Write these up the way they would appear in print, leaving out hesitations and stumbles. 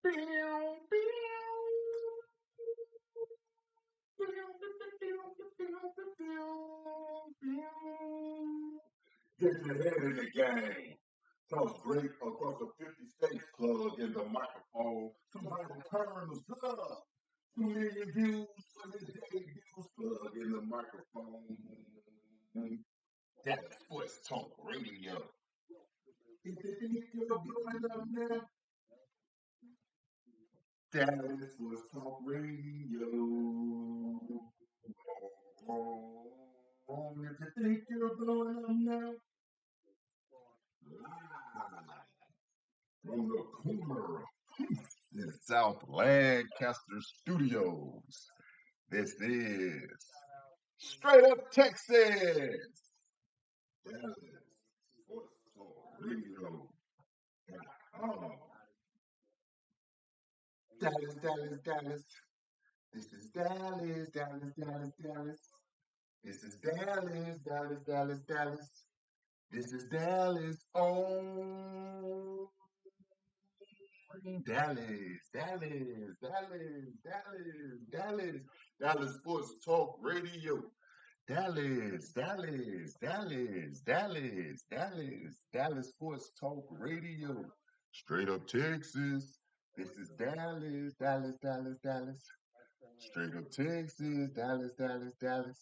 Get your head in the game. Sounds great across the 50 states plug in the microphone. Somebody turn the plug. 2 million views for his debuts plug in the microphone. That's Sports Talk Radio. If you think you're blowing up now, Dallas Sports Talk Radio. If you think you're blowing up now, live from the corner in South Lancaster Studios. This is Straight Up Texas. Dallas Sports Talk Radio. Dallas, Dallas, Dallas. This is Dallas, Dallas, Dallas, Dallas. This is Dallas, Dallas, Dallas, Dallas. This is Dallas on Dallas, Dallas, Dallas, Dallas, Dallas, Dallas Sports Talk Radio. Dallas, Dallas, Dallas, Dallas, Dallas, Dallas Sports Talk Radio. Straight up Texas. This is Dallas, Dallas, Dallas, Dallas. Straight up Texas, Dallas, Dallas, Dallas.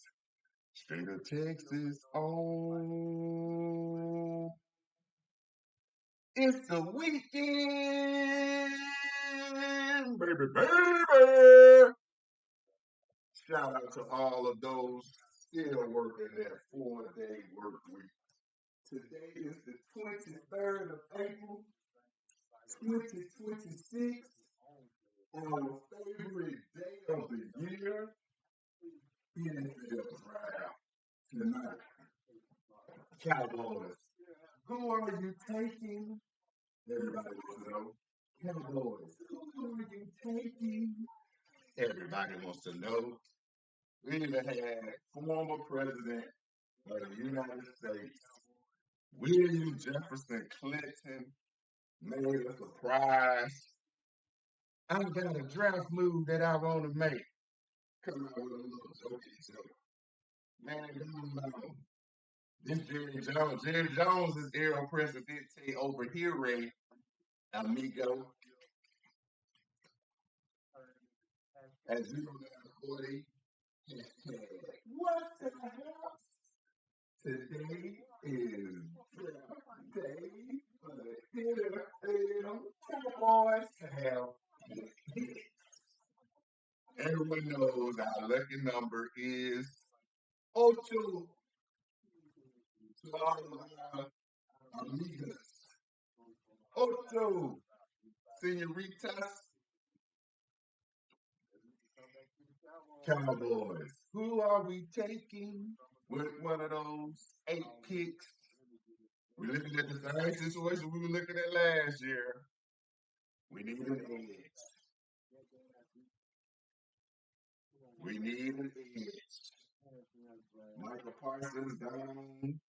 Straight up Texas. Oh, it's the weekend, baby, baby. Shout out to all of those still working that 4-day work week. Today is the 23rd of April, 2026, our favorite day of the year. NFL draft tonight. Cowboys. Who are you taking? Everybody wants to know. Cowboys. Who are you taking? Everybody wants to know. We even had former president of the United States, William Jefferson Clinton, made a surprise. I've got a draft move that I want to make. Come out with a little joke. Man, come on. This Jerry Jones. Jerry Jones is El Presidente over here, Ray, amigo. At 0940. What the hell? Today is draft day for the NFL Cowboys to have. Everyone knows our lucky number is Ocho. To all of our amigas. Ocho. Senoritas. Cowboys. Who are we taking with one of those 8 picks? We're looking at the same situation we were looking at last year. We need an edge. We need an edge. Michael Parsons down.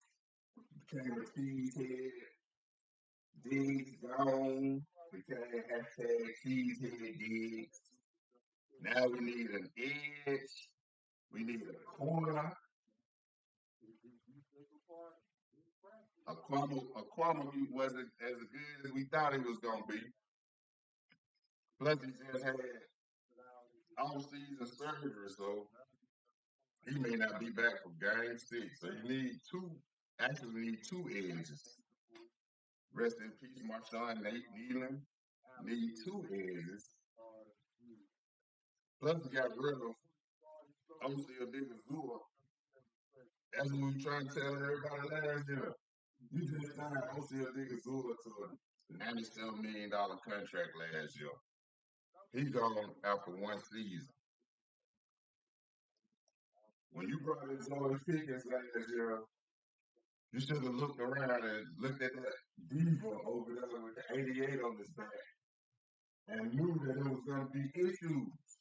Became a cheesehead. Diggs gone. Became hashtag cheesehead Diggs. Now we need an edge. We need a corner. Aquama wasn't as good as we thought he was going to be. Plus, he just had off-season surgery, so he may not be back for game 6. So you need two edges. Rest in peace, Marshawn Nate Nealon. Need 2 edges. Plus, we got rid of Oseo Digazua. That's what we were trying to tell everybody last year. You just signed Oseo Digazua to a $97 million contract last year. He's gone after 1 season. When you brought in George Pickens last year, you should have looked around and looked at that diva over there with the 88 on his back and knew that there was going to be issues.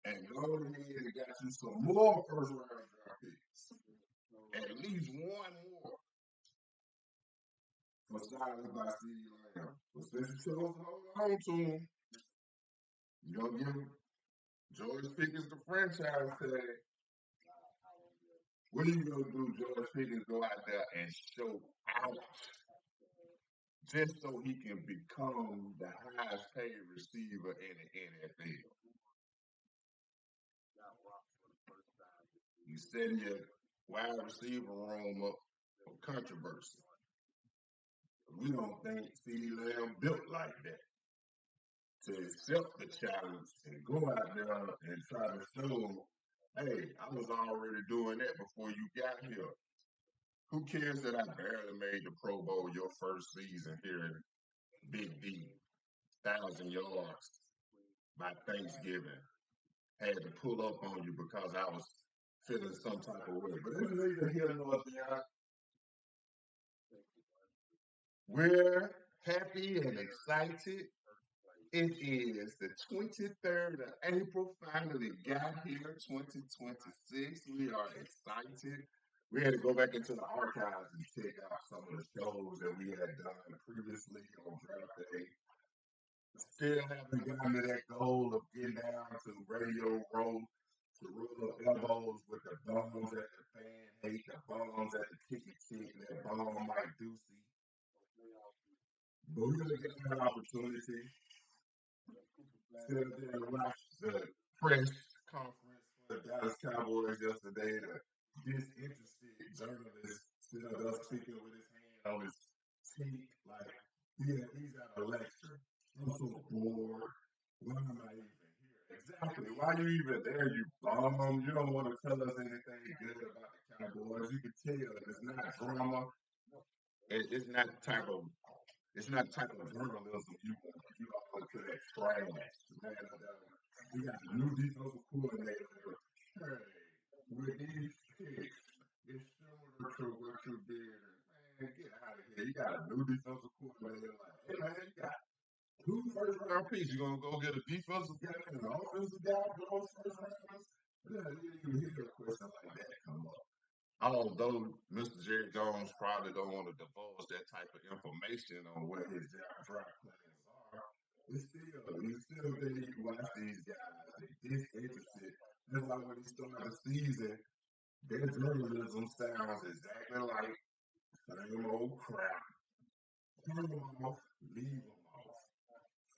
And go ahead and got you some more first-round draft picks. At least 1 more. for Silence by C.D. Lamb. But since you chose to hold on to him, you don't give George Pickens the franchise tag. What are you gonna do? George Pickens go out there and show out just so he can become the highest paid receiver in the NFL. You setting your wide receiver room up for controversy. We don't think CeeDee Lamb built like that to accept the challenge and go out there and try to show, hey, I was already doing that before you got here. Who cares that I barely made the Pro Bowl your first season here in Big D, 1,000 yards by Thanksgiving? Had to pull up on you because I was feeling some type of way. But it's neither here nor there. We're happy and excited. It is the 23rd of April, finally got here, 2026. We are excited. We had to go back into the archives and check out some of the shows that we had done previously on draft day. Still haven't gotten to that goal of getting down to Radio Row to rub elbows with the bombs at the fan hate, the bombs at the ticket chick, that bomb Mike Ducey. But we're going to get that opportunity. Sit up there and watch the press conference for the Dallas Cowboys yesterday. The disinterested journalist sit up there speaking with his hand on his cheek like he's at a lecture. I'm so bored. Why am I even here? Exactly. Why are you even there, you bum? You don't want to tell us anything good about the Cowboys. You can tell it's not drama. It's not the type of journalism you want. You all to that trash. Man, we got a new defensive coordinator. Hey, with these picks, it's similar to what you did. Man, get out of here. You got a new defensive coordinator. Like, hey, man, you got two first-round picks. You gonna go get a defensive guy and an offensive guy for those first rounds? Yeah, you didn't even hear a question like that come up. Although Mr. Jerry Jones probably don't want to divulge that type of information on what his draft plans are, you still think you watch these guys, they disinterested. That's why when he started the season, their journalism sounds exactly like same old crap. Turn them off, leave them off.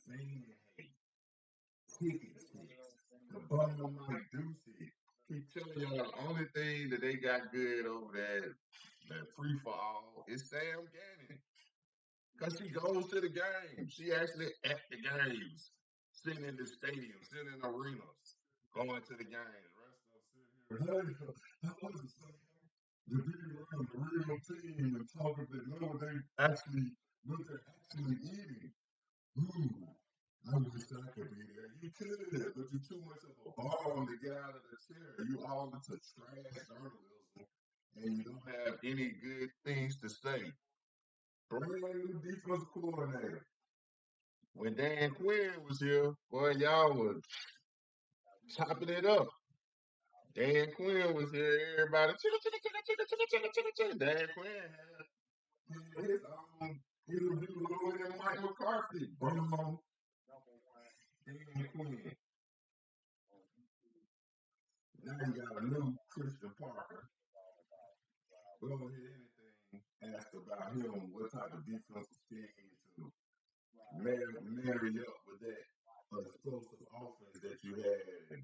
Fan hate, ticket chicks, the bum Mike Ducey. He telling y'all the only thing that they got good over there, that free for all, is Sam Gannon. Because she goes to the games. She actually at the games, sitting in the stadium, sitting in arenas, going to the games. The rest of them sitting here. Hey, how was it, son? To be around the real team and talking to know what they're actually eating. Ooh, I wish I could be there. You could, but you're too much of a bomb to get out of the chair. You all into trash journalism, and you don't have any good things to say. Bring in a new defensive coordinator. When Dan Quinn was here, boy, y'all was chopping it up. Dan Quinn was here, everybody. Dan Quinn had his own interview with Mike McCarthy. Boom. Dan Quinn. Now you got a new Christian Parker. We don't hear anything asked about him, what type of defensive scheme to marry up with that explosive offense that you had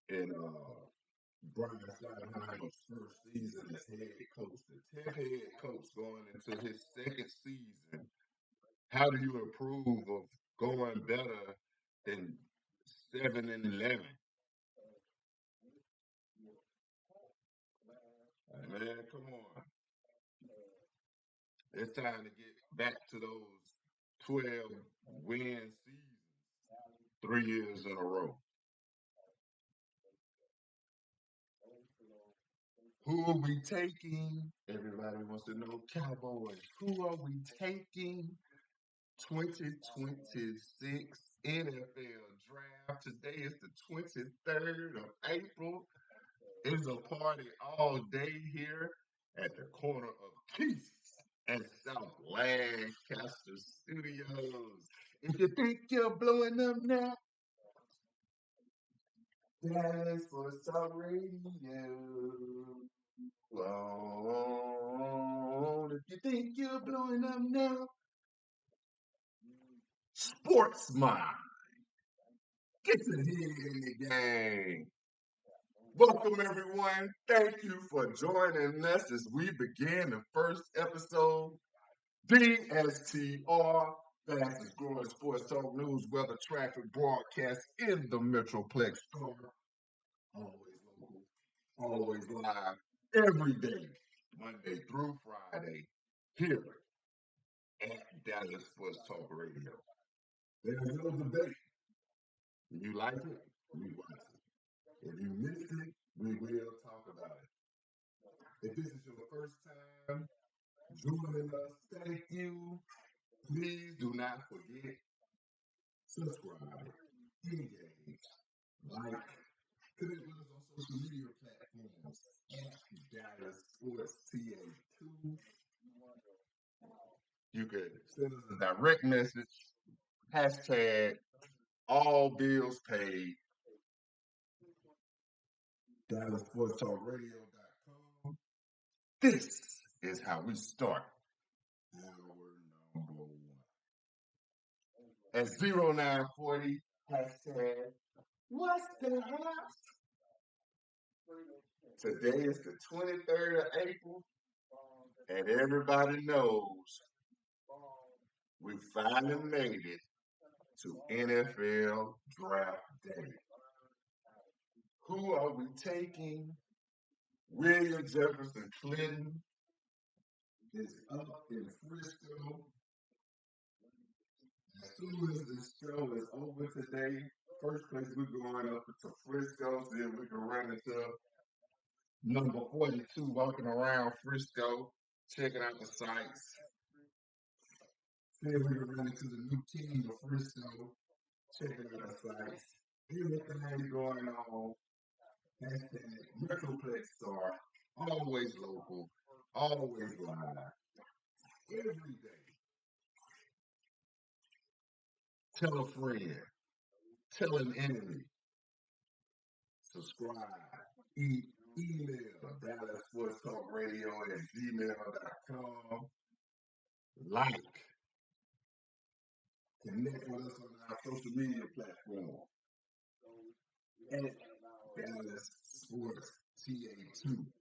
in Brian Schottenheimer's first season as head coach, the 10th head coach going into his second season. How do you improve of going better than 7-11? Man, come on. It's time to get back to those 12 win seasons 3 years in a row. Who are we taking? Everybody wants to know Cowboys. Who are we taking? 2026 NFL draft. Today is the 23rd of April. It's a party all day here at the corner of Peace and South Lancaster Studios. If you think you're blowing up now, Dallas for Talk Radio. If you think you're blowing up now, Sports Mind. Get your head in the game. Welcome, everyone. Thank you for joining us as we begin the first episode. DSTR, fastest growing sports talk news, weather, traffic broadcast in the Metroplex. Always local, always live, every day, Monday through Friday, here at Dallas Sports Talk Radio. There's no debate. If you like it, we watch it. If you missed it, we will talk about it. If this is your first time joining us, thank you. Please do not forget, subscribe, engage, like, connect with us on social media platforms at Dallas Sports TA2. You could send us a direct message, hashtag all bills paid, DallasSportsTalkRadio.com. This is how we start our number one. At 0940, hashtag what's the house? Today is the 23rd of April, and everybody knows we finally made it to NFL Draft Day. Who are we taking? William Jefferson Clinton is up in Frisco. As soon as this show is over today, first place we're going up to Frisco, so that we can run into number 42 walking around Frisco, checking out the sights. Then we can run into the new team of Frisco, checking out the sights. Everything going on. Hashtag Metroplex Star, always local, always live, every day. Tell a friend, tell an enemy, subscribe, email DallasSportsTalkRadio@gmail.com, like, connect with us on our social media platform at Dallas Sports TA2.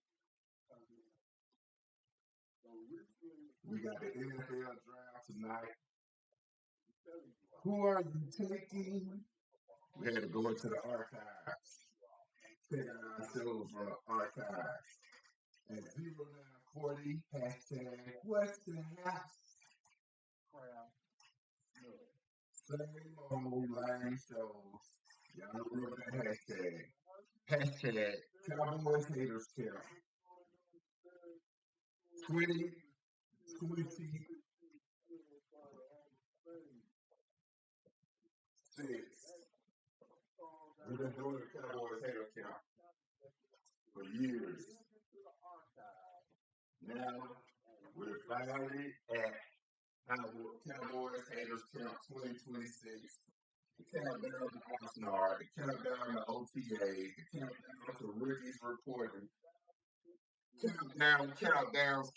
We got the NFL draft tonight. Who are you taking? We had to go into the archives. Check out our shows from the archives. At 0940, hashtag what's the house? Same old lame shows. Y'all remember that hashtag. Hashtag Cowboys Haters Camp. 2026. We've been doing the Cowboys Hater Camp for years. Now, we're finally at Cowboys Haters Camp 2026. The countdown to Oxnard, the countdown to OTA, the countdown to rookies reporting. Countdowns.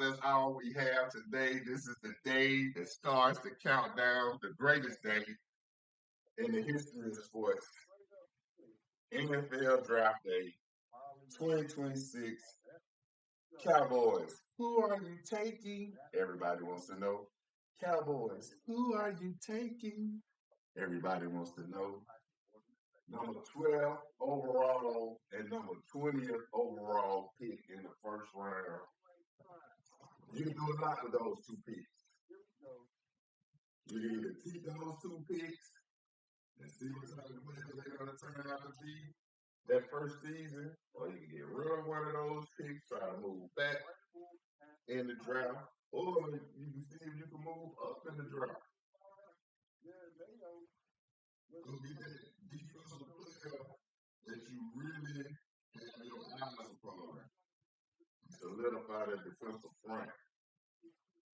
That's all we have today. This is the day that starts the countdown, the greatest day in the history of sports. NFL Draft Day 2026. Cowboys, who are you taking? Everybody wants to know. Cowboys, who are you taking? Everybody wants to know. Number 12 overall and number 20th overall pick in the first round. You can do a lot with those two picks. You can either keep those two picks and see what type of players they're going to turn out to be that first season, or you can get rid of one of those picks, try to move back in the draft, or you can see if you can move up in the draft. Go get that defensive player that you really have your eyes upon. Solidify that defensive front.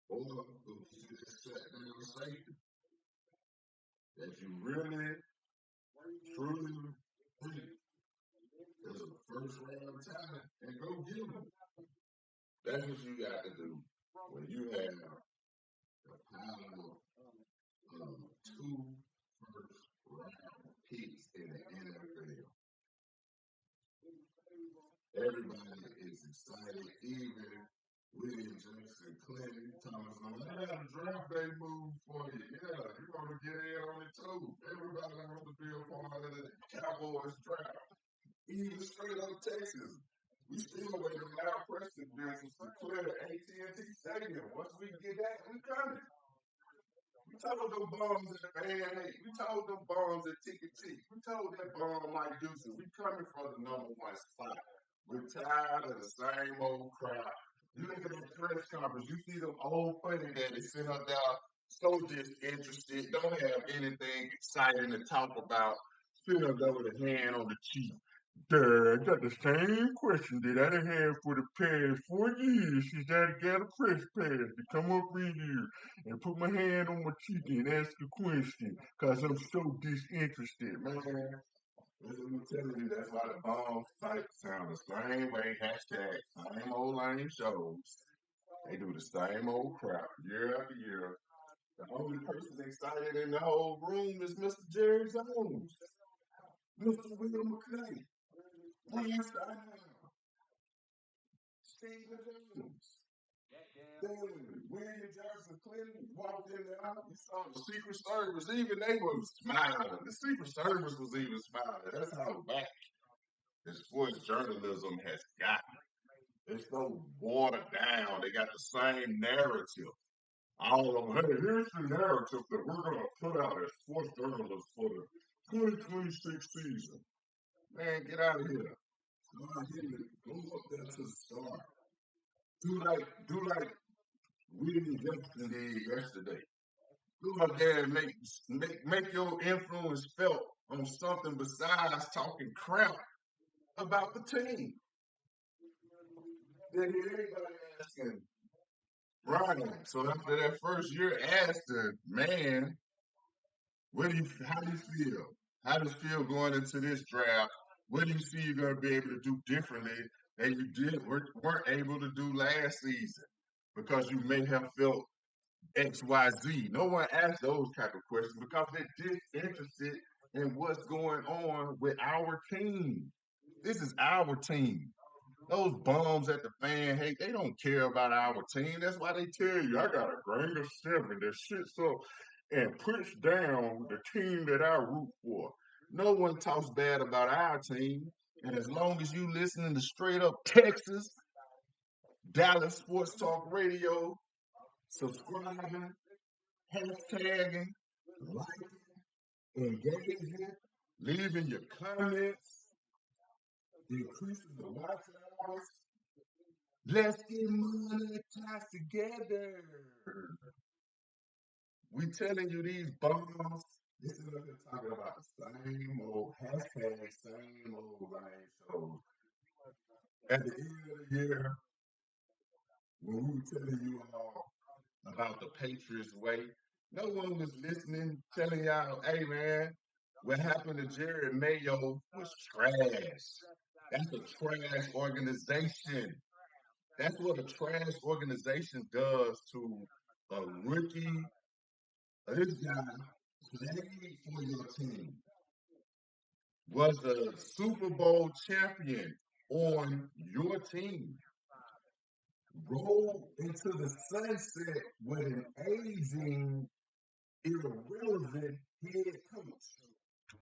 Or you just sat down and safety that you really, truly think is a first round talent and go get them. That's what you got to do when you have the power of two first round picks in the NFL. Everybody is excited, even William Jackson, Clinton, Thomas. I got a draft day move for you. Yeah, you want to get in on it too. Everybody wants to be a part of the Cowboys draft. Even straight up Texas. We still waiting on our Preston business to clear AT&T Stadium. Once we get that, we coming. We told them bombs at the A&A. We told them bombs at Ticket T. We told that bomb Mike Deuces, we coming for the number one spot. We're tired of the same old crowd. You look at the press conference, you see them old funny daddies sitting up there so disinterested, don't have anything exciting to talk about, sitting up there with a hand on the cheek. Duh, I got the same question that I done had for the past 4 years since I got a press pass to come up in here and put my hand on my cheek and ask a question because I'm so disinterested, man. I'm telling you, that's why the bomb fight sound the same way. Hashtag same old lame shows. They do the same old crap year after year. The only person excited in the whole room is Mr. Jerry Jones, Mr. William McClay, Brian Steinhauer, Stephen Jones. William Jackson Clinton walked in there. You saw the Secret Service, even they were smiling. The Secret Service was even smiling. That's how back as sports journalism has gotten. It's so watered down. They got the same narrative. All of them, hey, here's the narrative that we're going to put out as sports journalists for the 2026 season. Man, get out of here. Go ahead, go up there to the start. Do like Willie Jackson did yesterday. Go up there and make your influence felt on something besides talking crap about the team. Then everybody asking Brian. So after that first year, asked the man, how do you feel? How does it feel going into this draft? What do you see you're going to be able to do differently that you weren't able to do last season because you may have felt XYZ. No one asks those type of questions because they're disinterested in what's going on with our team. This is our team. Those bums at the fan hate, they don't care about our team. That's why they tell you, I got a grain of seven that shits up and puts down the team that I root for. No one talks bad about our team. And as long as you listening to straight up Texas, Dallas Sports Talk Radio, subscribing, hashtagging, liking, engaging, leaving your comments, increasing the watch hours. Let's get monetized together. We telling you these bums. This is what they're talking about. The same old hashtag, same old lame shows. At the end of the year, when we were telling you all about the Patriots way, no one was listening, telling y'all, hey man, what happened to Jerry Mayo was trash. That's a trash organization. That's what a trash organization does to a rookie. This guy played for your team, was a Super Bowl champion on your team, rolled into the sunset with an aging, irrelevant head coach.